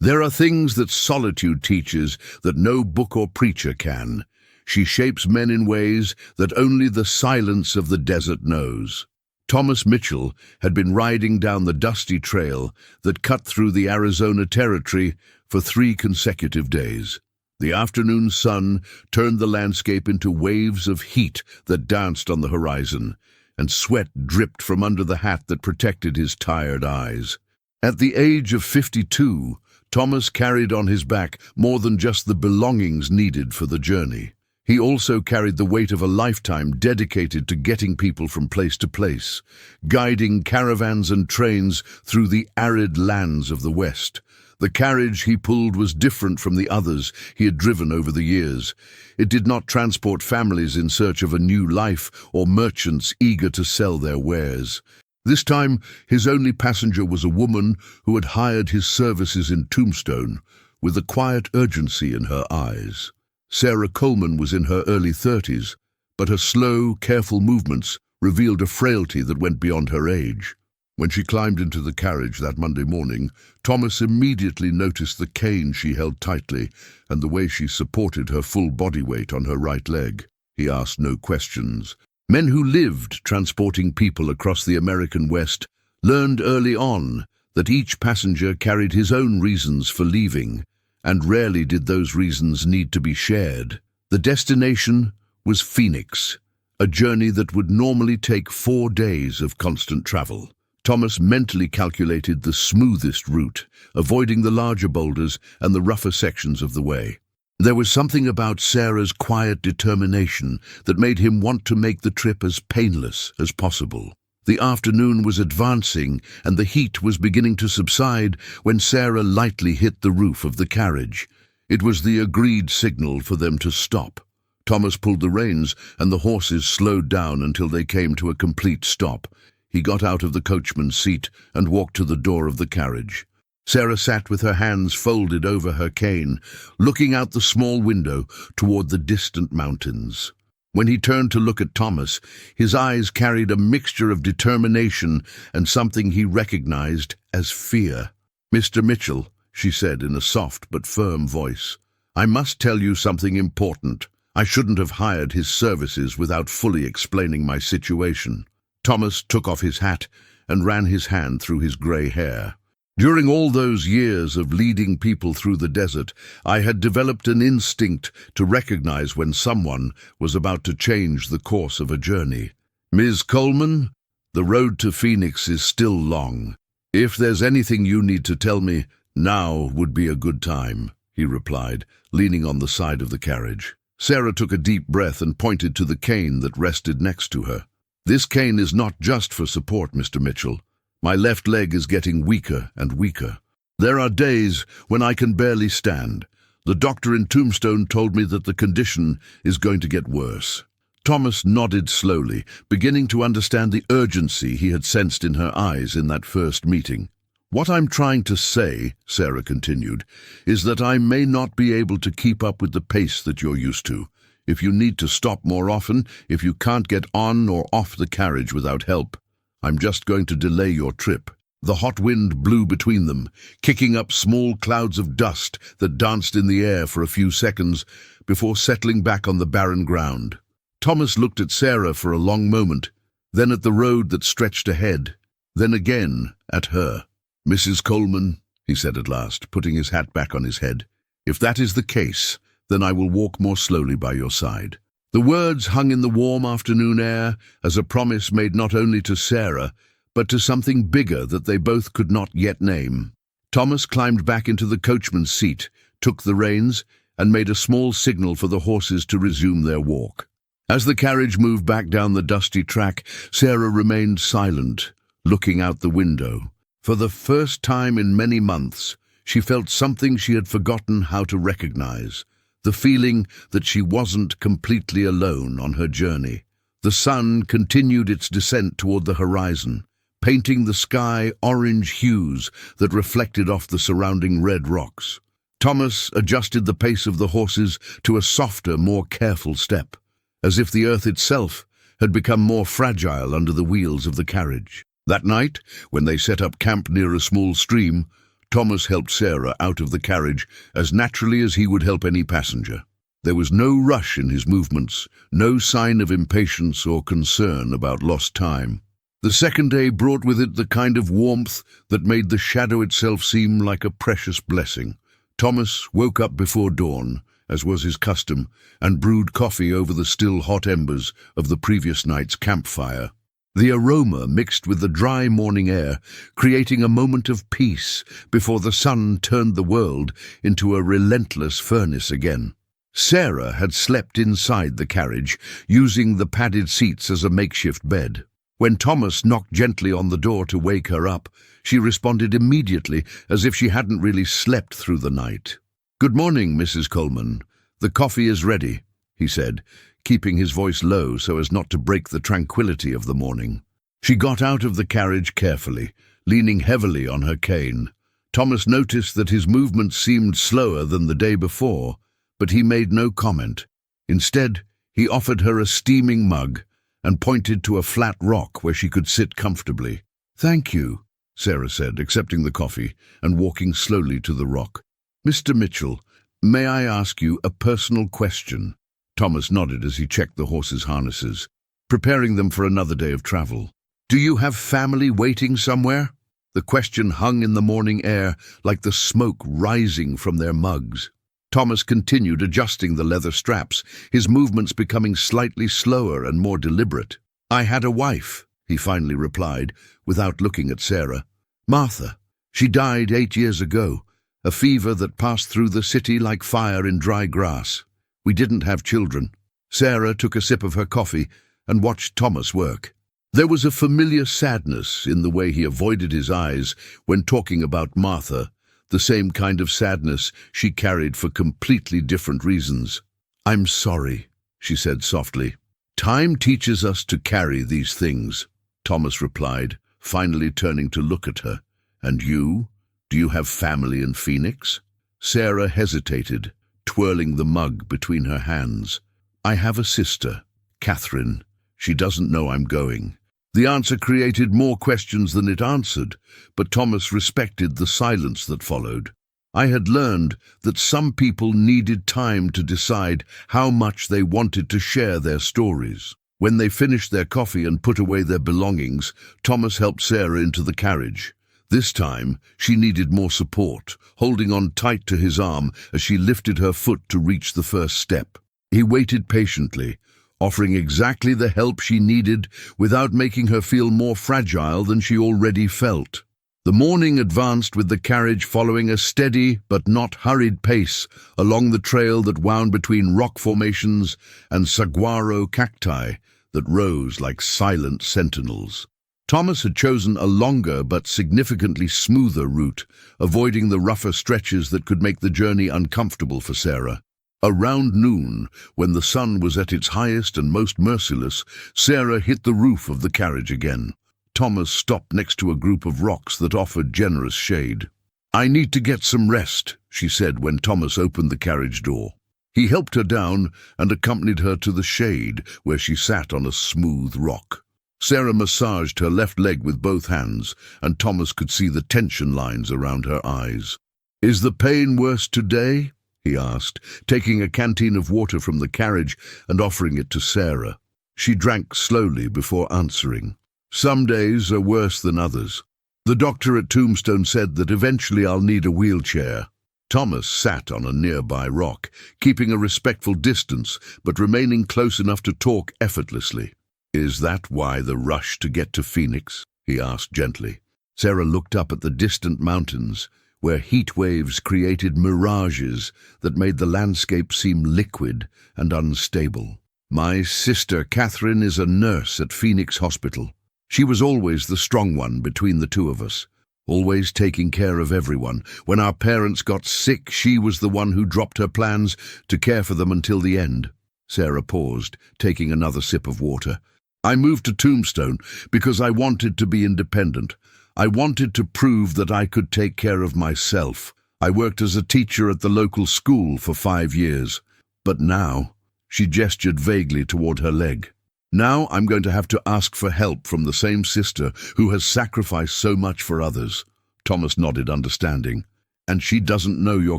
There are things that solitude teaches that no book or preacher can. She shapes men in ways that only the silence of the desert knows. Thomas Mitchell had been riding down the dusty trail that cut through the Arizona Territory for 3 consecutive days. The afternoon sun turned the landscape into waves of heat that danced on the horizon, and sweat dripped from under the hat that protected his tired eyes. At the age of 52, Thomas carried on his back more than just the belongings needed for the journey. He also carried the weight of a lifetime dedicated to getting people from place to place, guiding caravans and trains through the arid lands of the West. The carriage he pulled was different from the others he had driven over the years. It did not transport families in search of a new life or merchants eager to sell their wares. This time, his only passenger was a woman who had hired his services in Tombstone, with a quiet urgency in her eyes. Sarah Coleman was in her early 30s, but her slow, careful movements revealed a frailty that went beyond her age. When she climbed into the carriage that Monday morning, Thomas immediately noticed the cane she held tightly and the way she supported her full body weight on her right leg. He asked no questions. Men who lived transporting people across the American West learned early on that each passenger carried his own reasons for leaving, and rarely did those reasons need to be shared. The destination was Phoenix, a journey that would normally take 4 days of constant travel. Thomas mentally calculated the smoothest route, avoiding the larger boulders and the rougher sections of the way. There was something about Sarah's quiet determination that made him want to make the trip as painless as possible. The afternoon was advancing and the heat was beginning to subside when Sarah lightly hit the roof of the carriage. It was the agreed signal for them to stop. Thomas pulled the reins and the horses slowed down until they came to a complete stop. He got out of the coachman's seat and walked to the door of the carriage. Sarah sat with her hands folded over her cane, looking out the small window toward the distant mountains. When he turned to look at Thomas, his eyes carried a mixture of determination and something he recognized as fear. "Mr. Mitchell," she said in a soft but firm voice, "I must tell you something important. I shouldn't have hired his services without fully explaining my situation." Thomas took off his hat and ran his hand through his gray hair. "During all those years of leading people through the desert, I had developed an instinct to recognize when someone was about to change the course of a journey. Ms. Coleman, the road to Phoenix is still long. If there's anything you need to tell me, now would be a good time," he replied, leaning on the side of the carriage. Sarah took a deep breath and pointed to the cane that rested next to her. "This cane is not just for support, Mr. Mitchell. My left leg is getting weaker and weaker. There are days when I can barely stand. The doctor in Tombstone told me that the condition is going to get worse." Thomas nodded slowly, beginning to understand the urgency he had sensed in her eyes in that first meeting. "What I'm trying to say," Sarah continued, "is that I may not be able to keep up with the pace that you're used to. If you need to stop more often, if you can't get on or off the carriage without help, I'm just going to delay your trip." The hot wind blew between them, kicking up small clouds of dust that danced in the air for a few seconds before settling back on the barren ground. Thomas looked at Sarah for a long moment, then at the road that stretched ahead, then again at her. "Mrs. Coleman," he said at last, putting his hat back on his head, "if that is the case, then I will walk more slowly by your side." The words hung in the warm afternoon air as a promise made not only to Sarah, but to something bigger that they both could not yet name. Thomas climbed back into the coachman's seat, took the reins, and made a small signal for the horses to resume their walk. As the carriage moved back down the dusty track, Sarah remained silent, looking out the window. For the first time in many months, she felt something she had forgotten how to recognize. The feeling that she wasn't completely alone on her journey. The sun continued its descent toward the horizon, painting the sky orange hues that reflected off the surrounding red rocks. Thomas adjusted the pace of the horses to a softer, more careful step, as if the earth itself had become more fragile under the wheels of the carriage. That night, when they set up camp near a small stream, Thomas helped Sarah out of the carriage as naturally as he would help any passenger. There was no rush in his movements, no sign of impatience or concern about lost time. The second day brought with it the kind of warmth that made the shadow itself seem like a precious blessing. Thomas woke up before dawn, as was his custom, and brewed coffee over the still hot embers of the previous night's campfire. The aroma mixed with the dry morning air, creating a moment of peace before the sun turned the world into a relentless furnace again. Sarah had slept inside the carriage, using the padded seats as a makeshift bed. When Thomas knocked gently on the door to wake her up, she responded immediately, as if she hadn't really slept through the night. "Good morning, Mrs. Coleman. The coffee is ready," he said, keeping his voice low so as not to break the tranquility of the morning. She got out of the carriage carefully, leaning heavily on her cane. Thomas noticed that his movements seemed slower than the day before, but he made no comment. Instead, he offered her a steaming mug and pointed to a flat rock where she could sit comfortably. "Thank you," Sarah said, accepting the coffee and walking slowly to the rock. "Mr. Mitchell, may I ask you a personal question?" Thomas nodded as he checked the horses' harnesses, preparing them for another day of travel. "Do you have family waiting somewhere?" The question hung in the morning air like the smoke rising from their mugs. Thomas continued adjusting the leather straps, his movements becoming slightly slower and more deliberate. "I had a wife," he finally replied, without looking at Sarah. "Martha. She died 8 years ago, a fever that passed through the city like fire in dry grass. We didn't have children." Sarah took a sip of her coffee and watched Thomas work. There was a familiar sadness in the way he avoided his eyes when talking about Martha, the same kind of sadness she carried for completely different reasons. "I'm sorry," she said softly. "Time teaches us to carry these things," Thomas replied, finally turning to look at her. "And you? Do you have family in Phoenix?" Sarah hesitated, twirling the mug between her hands. "I have a sister, Catherine. She doesn't know I'm going." The answer created more questions than it answered, but Thomas respected the silence that followed. I had learned that some people needed time to decide how much they wanted to share their stories. When they finished their coffee and put away their belongings, Thomas helped Sarah into the carriage. This time, she needed more support, holding on tight to his arm as she lifted her foot to reach the first step. He waited patiently, offering exactly the help she needed without making her feel more fragile than she already felt. The morning advanced with the carriage following a steady but not hurried pace along the trail that wound between rock formations and saguaro cacti that rose like silent sentinels. Thomas had chosen a longer but significantly smoother route, avoiding the rougher stretches that could make the journey uncomfortable for Sarah. Around noon, when the sun was at its highest and most merciless, Sarah hit the roof of the carriage again. Thomas stopped next to a group of rocks that offered generous shade. "I need to get some rest," she said when Thomas opened the carriage door. He helped her down and accompanied her to the shade, where she sat on a smooth rock. Sarah massaged her left leg with both hands, and Thomas could see the tension lines around her eyes. "Is the pain worse today?" he asked, taking a canteen of water from the carriage and offering it to Sarah. She drank slowly before answering. "Some days are worse than others. The doctor at Tombstone said that eventually I'll need a wheelchair." Thomas sat on a nearby rock, keeping a respectful distance but remaining close enough to talk effortlessly. "Is that why the rush to get to Phoenix?" he asked gently. Sarah looked up at the distant mountains, where heat waves created mirages that made the landscape seem liquid and unstable. "My sister Catherine is a nurse at Phoenix Hospital. She was always the strong one between the two of us, always taking care of everyone. When our parents got sick, she was the one who dropped her plans to care for them until the end." Sarah paused, taking another sip of water. "I moved to Tombstone because I wanted to be independent. I wanted to prove that I could take care of myself. I worked as a teacher at the local school for 5 years. But now," she gestured vaguely toward her leg, "now I'm going to have to ask for help from the same sister who has sacrificed so much for others." Thomas nodded, understanding. "And she doesn't know you're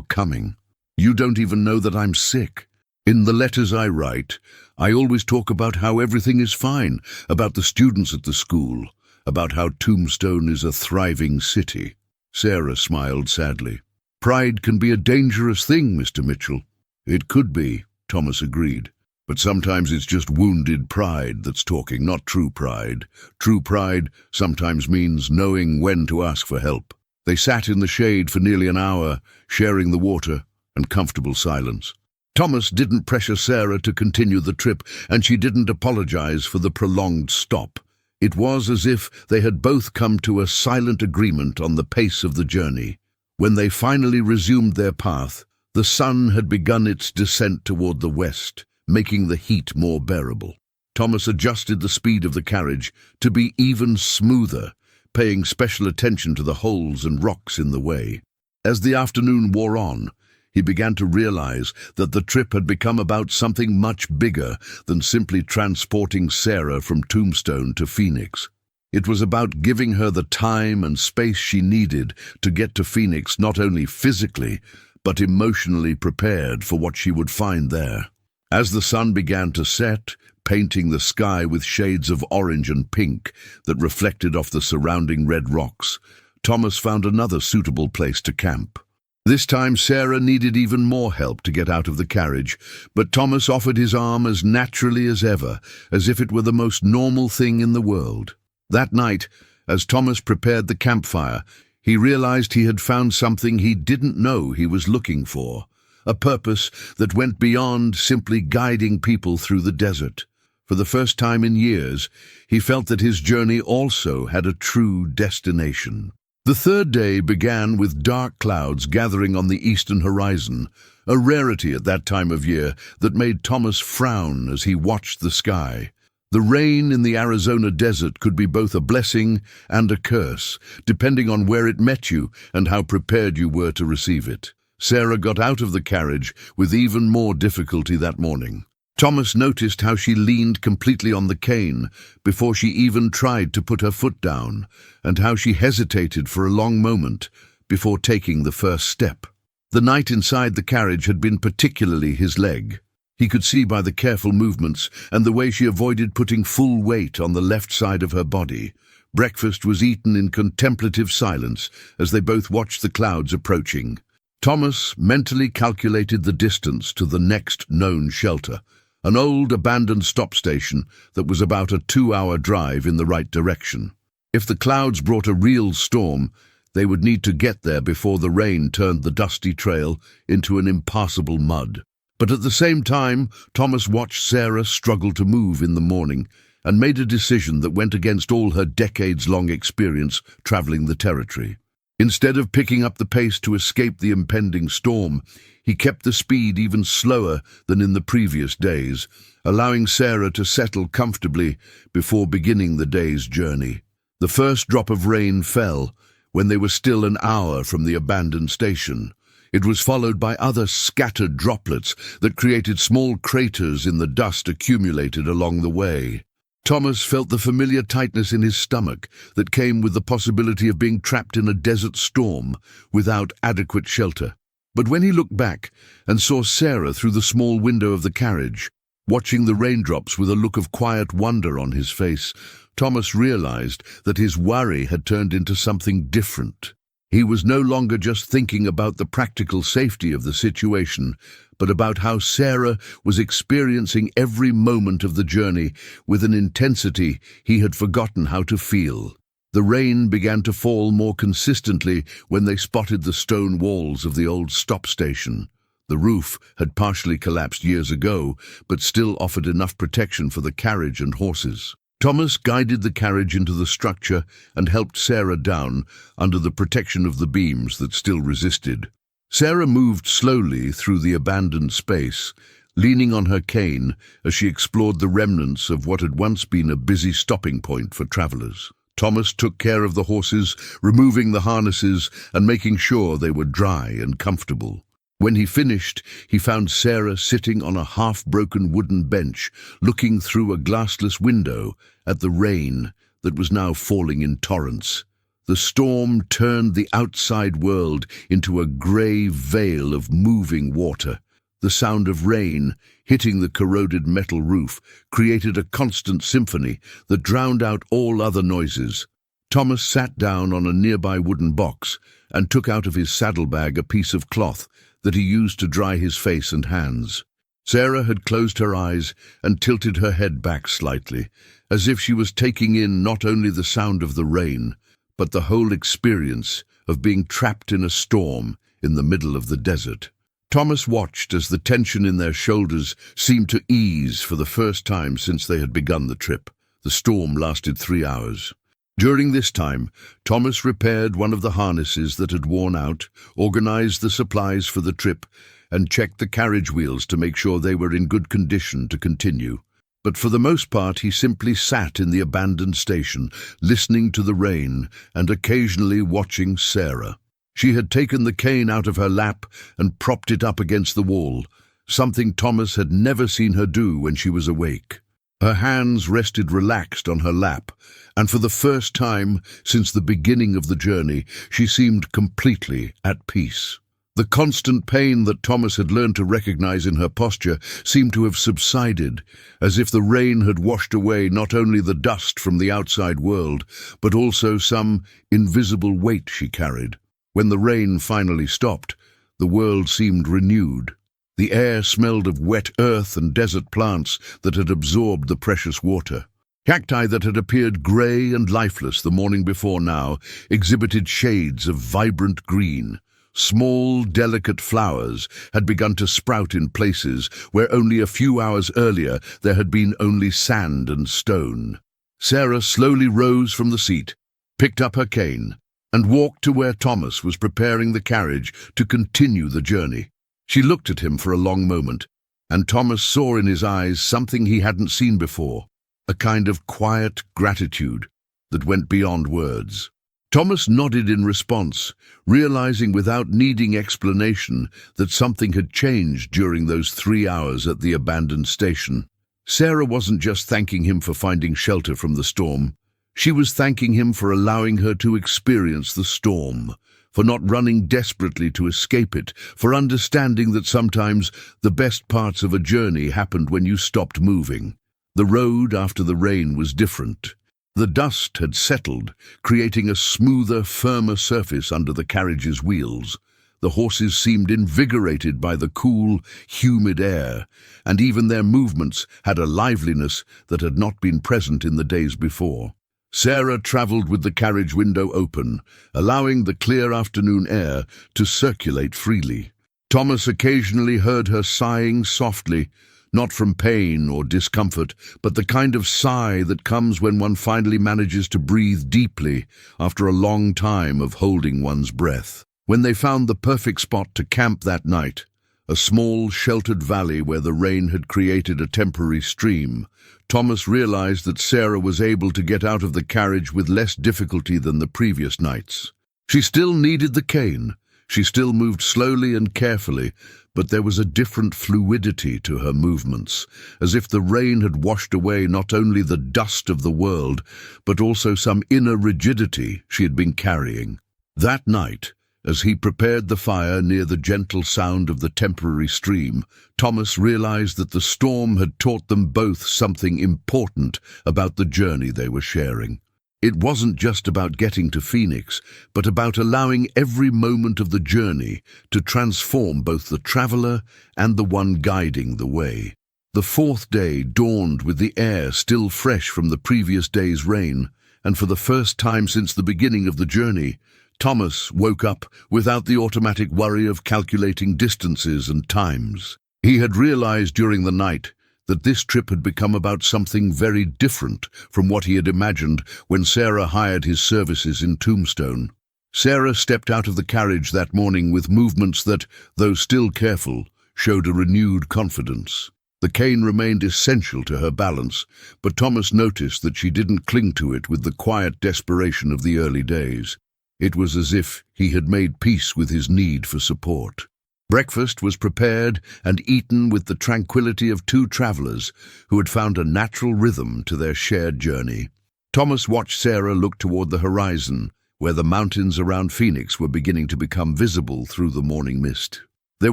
coming. You don't even know that I'm sick. In the letters I write, I always talk about how everything is fine, about the students at the school, about how Tombstone is a thriving city." Sarah smiled sadly. "Pride can be a dangerous thing, Mr. Mitchell." "It could be," Thomas agreed. "But sometimes it's just wounded pride that's talking, not true pride. True pride sometimes means knowing when to ask for help." They sat in the shade for nearly an hour, sharing the water and comfortable silence. Thomas didn't pressure Sarah to continue the trip, and she didn't apologize for the prolonged stop. It was as if they had both come to a silent agreement on the pace of the journey. When they finally resumed their path, the sun had begun its descent toward the west, making the heat more bearable. Thomas adjusted the speed of the carriage to be even smoother, paying special attention to the holes and rocks in the way. As the afternoon wore on, he began to realize that the trip had become about something much bigger than simply transporting Sarah from Tombstone to Phoenix. It was about giving her the time and space she needed to get to Phoenix, not only physically, but emotionally prepared for what she would find there. As the sun began to set, painting the sky with shades of orange and pink that reflected off the surrounding red rocks, Thomas found another suitable place to camp. This time Sarah needed even more help to get out of the carriage, but Thomas offered his arm as naturally as ever, as if it were the most normal thing in the world. That night, as Thomas prepared the campfire, he realized he had found something he didn't know he was looking for, a purpose that went beyond simply guiding people through the desert. For the first time in years, he felt that his journey also had a true destination. The third day began with dark clouds gathering on the eastern horizon, a rarity at that time of year that made Thomas frown as he watched the sky. The rain in the Arizona desert could be both a blessing and a curse, depending on where it met you and how prepared you were to receive it. Sarah got out of the carriage with even more difficulty that morning. Thomas noticed how she leaned completely on the cane before she even tried to put her foot down, and how she hesitated for a long moment before taking the first step. The night inside the carriage had been particularly his leg. He could see by the careful movements and the way she avoided putting full weight on the left side of her body. Breakfast was eaten in contemplative silence as they both watched the clouds approaching. Thomas mentally calculated the distance to the next known shelter, an old abandoned stop station that was about a 2-hour drive in the right direction. If the clouds brought a real storm, they would need to get there before the rain turned the dusty trail into an impassable mud. But at the same time, Thomas watched Sarah struggle to move in the morning and made a decision that went against all her decades-long experience traveling the territory. Instead of picking up the pace to escape the impending storm, he kept the speed even slower than in the previous days, allowing Sarah to settle comfortably before beginning the day's journey. The first drop of rain fell when they were still an hour from the abandoned station. It was followed by other scattered droplets that created small craters in the dust accumulated along the way. Thomas felt the familiar tightness in his stomach that came with the possibility of being trapped in a desert storm without adequate shelter. But when he looked back and saw Sarah through the small window of the carriage, watching the raindrops with a look of quiet wonder on his face, Thomas realized that his worry had turned into something different. He was no longer just thinking about the practical safety of the situation, but about how Sarah was experiencing every moment of the journey with an intensity he had forgotten how to feel. The rain began to fall more consistently when they spotted the stone walls of the old stop station. The roof had partially collapsed years ago, but still offered enough protection for the carriage and horses. Thomas guided the carriage into the structure and helped Sarah down under the protection of the beams that still resisted. Sarah moved slowly through the abandoned space, leaning on her cane as she explored the remnants of what had once been a busy stopping point for travelers. Thomas took care of the horses, removing the harnesses and making sure they were dry and comfortable. When he finished, he found Sarah sitting on a half-broken wooden bench, looking through a glassless window at the rain that was now falling in torrents. The The storm turned the outside world into a grey veil of moving water. The sound of rain hitting the corroded metal roof created a constant symphony that drowned out all other noises. Thomas sat down on a nearby wooden box and took out of his saddlebag a piece of cloth that he used to dry his face and hands. Sarah had closed her eyes and tilted her head back slightly, as if she was taking in not only the sound of the rain, but the whole experience of being trapped in a storm in the middle of the desert. Thomas watched as the tension in their shoulders seemed to ease for the first time since they had begun the trip. The storm lasted 3 hours. During this time, Thomas repaired one of the harnesses that had worn out, organized the supplies for the trip, and checked the carriage wheels to make sure they were in good condition to continue. But for the most part, he simply sat in the abandoned station, listening to the rain and occasionally watching Sarah. She had taken the cane out of her lap and propped it up against the wall, something Thomas had never seen her do when she was awake. Her hands rested relaxed on her lap, and for the first time since the beginning of the journey, she seemed completely at peace. The constant pain that Thomas had learned to recognize in her posture seemed to have subsided, as if the rain had washed away not only the dust from the outside world, but also some invisible weight she carried. When the rain finally stopped, the world seemed renewed. The air smelled of wet earth and desert plants that had absorbed the precious water. Cacti that had appeared grey and lifeless the morning before now exhibited shades of vibrant green. Small, delicate flowers had begun to sprout in places where only a few hours earlier there had been only sand and stone. Sarah slowly rose from the seat, picked up her cane, and walked to where Thomas was preparing the carriage to continue the journey. She looked at him for a long moment, and Thomas saw in his eyes something he hadn't seen before, a kind of quiet gratitude that went beyond words. Thomas nodded in response, realizing without needing explanation that something had changed during those 3 hours at the abandoned station. Sarah wasn't just thanking him for finding shelter from the storm. She was thanking him for allowing her to experience the storm, for not running desperately to escape it, for understanding that sometimes the best parts of a journey happened when you stopped moving. The road after the rain was different. The dust had settled, creating a smoother, firmer surface under the carriage's wheels. The horses seemed invigorated by the cool, humid air, and even their movements had a liveliness that had not been present in the days before. Sarah travelled with the carriage window open, allowing the clear afternoon air to circulate freely. Thomas occasionally heard her sighing softly, not from pain or discomfort, but the kind of sigh that comes when one finally manages to breathe deeply after a long time of holding one's breath. When they found the perfect spot to camp that night, a small, sheltered valley where the rain had created a temporary stream, Thomas realized that Sarah was able to get out of the carriage with less difficulty than the previous nights. She still needed the cane. She still moved slowly and carefully, but there was a different fluidity to her movements, as if the rain had washed away not only the dust of the world, but also some inner rigidity she had been carrying. That night, as he prepared the fire near the gentle sound of the temporary stream, Thomas realized that the storm had taught them both something important about the journey they were sharing. It wasn't just about getting to Phoenix, but about allowing every moment of the journey to transform both the traveler and the one guiding the way. The fourth day dawned with the air still fresh from the previous day's rain, and for the first time since the beginning of the journey, Thomas woke up without the automatic worry of calculating distances and times. He had realized during the night that this trip had become about something very different from what he had imagined when Sarah hired his services in Tombstone. Sarah stepped out of the carriage that morning with movements that, though still careful, showed a renewed confidence. The cane remained essential to her balance, but Thomas noticed that she didn't cling to it with the quiet desperation of the early days. It was as if he had made peace with his need for support. Breakfast was prepared and eaten with the tranquility of two travelers who had found a natural rhythm to their shared journey. Thomas watched Sarah look toward the horizon, where the mountains around Phoenix were beginning to become visible through the morning mist. There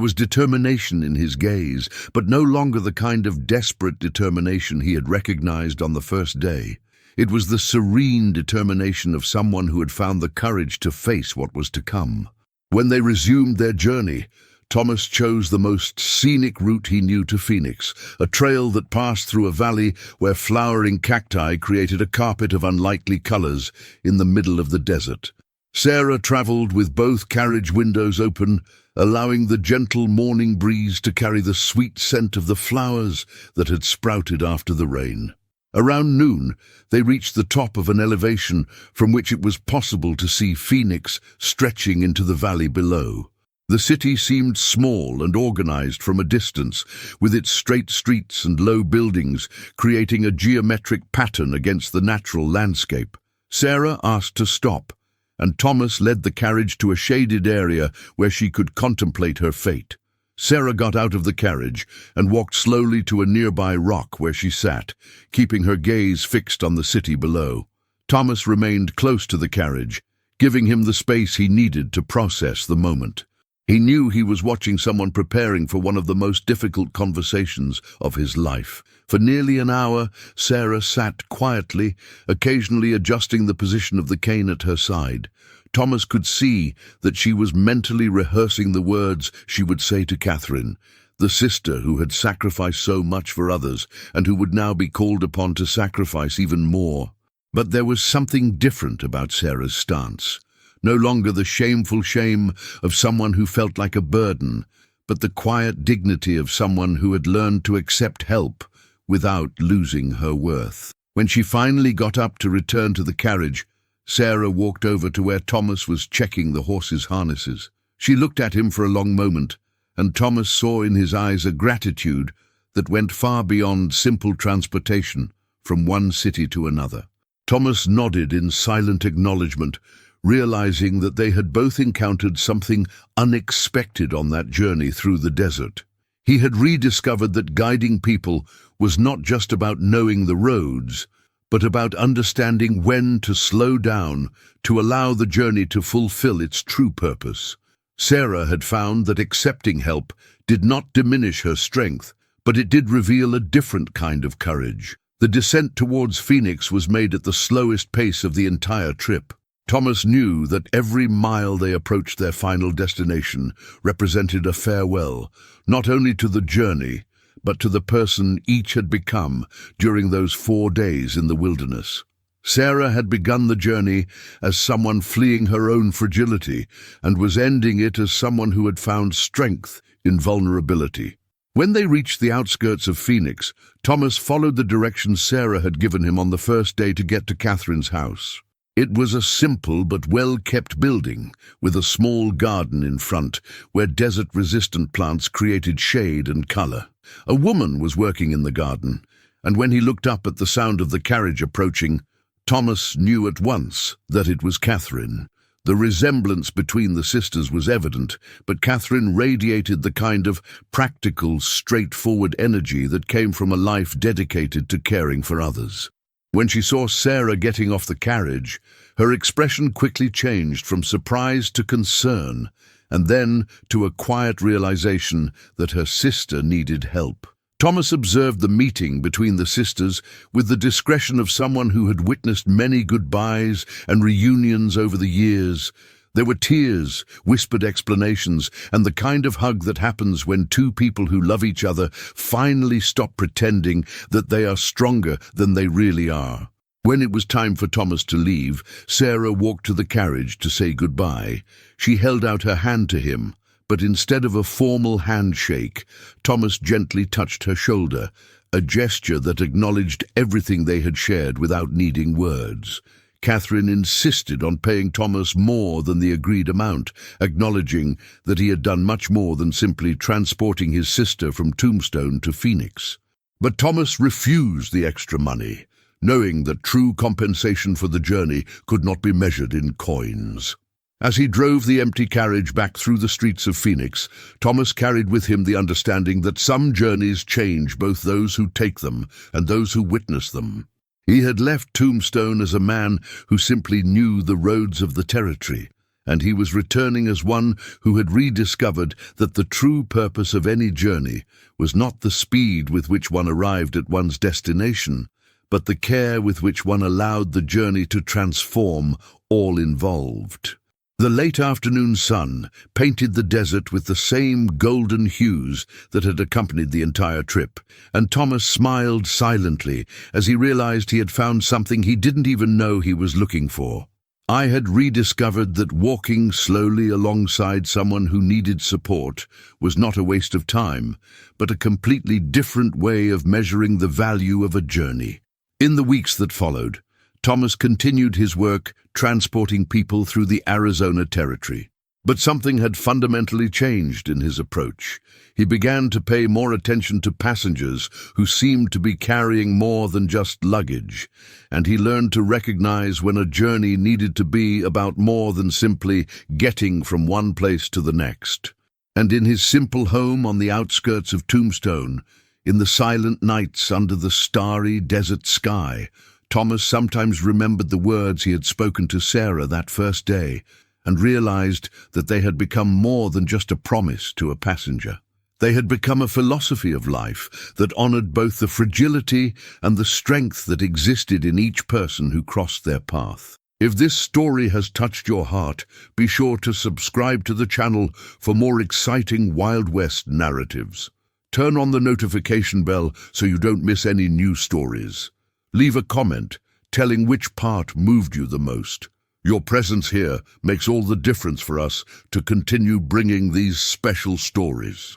was determination in his gaze, but no longer the kind of desperate determination he had recognized on the first day. It was the serene determination of someone who had found the courage to face what was to come. When they resumed their journey, Thomas chose the most scenic route he knew to Phoenix, a trail that passed through a valley where flowering cacti created a carpet of unlikely colors in the middle of the desert. Sarah traveled with both carriage windows open, allowing the gentle morning breeze to carry the sweet scent of the flowers that had sprouted after the rain. Around noon, they reached the top of an elevation from which it was possible to see Phoenix stretching into the valley below. The city seemed small and organized from a distance, with its straight streets and low buildings creating a geometric pattern against the natural landscape. Sarah asked to stop, and Thomas led the carriage to a shaded area where she could contemplate her fate. Sarah got out of the carriage and walked slowly to a nearby rock where she sat, keeping her gaze fixed on the city below. Thomas remained close to the carriage, giving him the space he needed to process the moment. He knew he was watching someone preparing for one of the most difficult conversations of his life. For nearly an hour, Sarah sat quietly, occasionally adjusting the position of the cane at her side. Thomas could see that she was mentally rehearsing the words she would say to Catherine, the sister who had sacrificed so much for others and who would now be called upon to sacrifice even more. But there was something different about Sarah's stance. No longer the shameful shame of someone who felt like a burden, but the quiet dignity of someone who had learned to accept help without losing her worth. When she finally got up to return to the carriage, Sarah walked over to where Thomas was checking the horses' harnesses. She looked at him for a long moment, and Thomas saw in his eyes a gratitude that went far beyond simple transportation from one city to another. Thomas nodded in silent acknowledgement, realizing that they had both encountered something unexpected on that journey through the desert. He had rediscovered that guiding people was not just about knowing the roads, but about understanding when to slow down to allow the journey to fulfill its true purpose. Sarah had found that accepting help did not diminish her strength, but it did reveal a different kind of courage. The descent towards Phoenix was made at the slowest pace of the entire trip. Thomas knew that every mile they approached their final destination represented a farewell, not only to the journey, but to the person each had become during those 4 days in the wilderness. Sarah had begun the journey as someone fleeing her own fragility and was ending it as someone who had found strength in vulnerability. When they reached the outskirts of Phoenix, Thomas followed the directions Sarah had given him on the first day to get to Catherine's house. It was a simple but well-kept building, with a small garden in front, where desert-resistant plants created shade and color. A woman was working in the garden, and when he looked up at the sound of the carriage approaching, Thomas knew at once that it was Catherine. The resemblance between the sisters was evident, but Catherine radiated the kind of practical, straightforward energy that came from a life dedicated to caring for others. When she saw Sarah getting off the carriage, her expression quickly changed from surprise to concern, and then to a quiet realization that her sister needed help. Thomas observed the meeting between the sisters with the discretion of someone who had witnessed many goodbyes and reunions over the years. There were tears, whispered explanations, and the kind of hug that happens when two people who love each other finally stop pretending that they are stronger than they really are. When it was time for Thomas to leave, Sarah walked to the carriage to say goodbye. She held out her hand to him, but instead of a formal handshake, Thomas gently touched her shoulder, a gesture that acknowledged everything they had shared without needing words. Catherine insisted on paying Thomas more than the agreed amount, acknowledging that he had done much more than simply transporting his sister from Tombstone to Phoenix. But Thomas refused the extra money, knowing that true compensation for the journey could not be measured in coins. As he drove the empty carriage back through the streets of Phoenix, Thomas carried with him the understanding that some journeys change both those who take them and those who witness them. He had left Tombstone as a man who simply knew the roads of the territory, and he was returning as one who had rediscovered that the true purpose of any journey was not the speed with which one arrived at one's destination, but the care with which one allowed the journey to transform all involved. The late afternoon sun painted the desert with the same golden hues that had accompanied the entire trip, and Thomas smiled silently as he realized he had found something he didn't even know he was looking for. I had rediscovered that walking slowly alongside someone who needed support was not a waste of time, but a completely different way of measuring the value of a journey. In the weeks that followed, Thomas continued his work transporting people through the Arizona territory. But something had fundamentally changed in his approach. He began to pay more attention to passengers who seemed to be carrying more than just luggage, and he learned to recognize when a journey needed to be about more than simply getting from one place to the next. And in his simple home on the outskirts of Tombstone, in the silent nights under the starry desert sky, Thomas sometimes remembered the words he had spoken to Sarah that first day and realized that they had become more than just a promise to a passenger. They had become a philosophy of life that honored both the fragility and the strength that existed in each person who crossed their path. If this story has touched your heart, be sure to subscribe to the channel for more exciting Wild West narratives. Turn on the notification bell so you don't miss any new stories. Leave a comment telling which part moved you the most. Your presence here makes all the difference for us to continue bringing these special stories.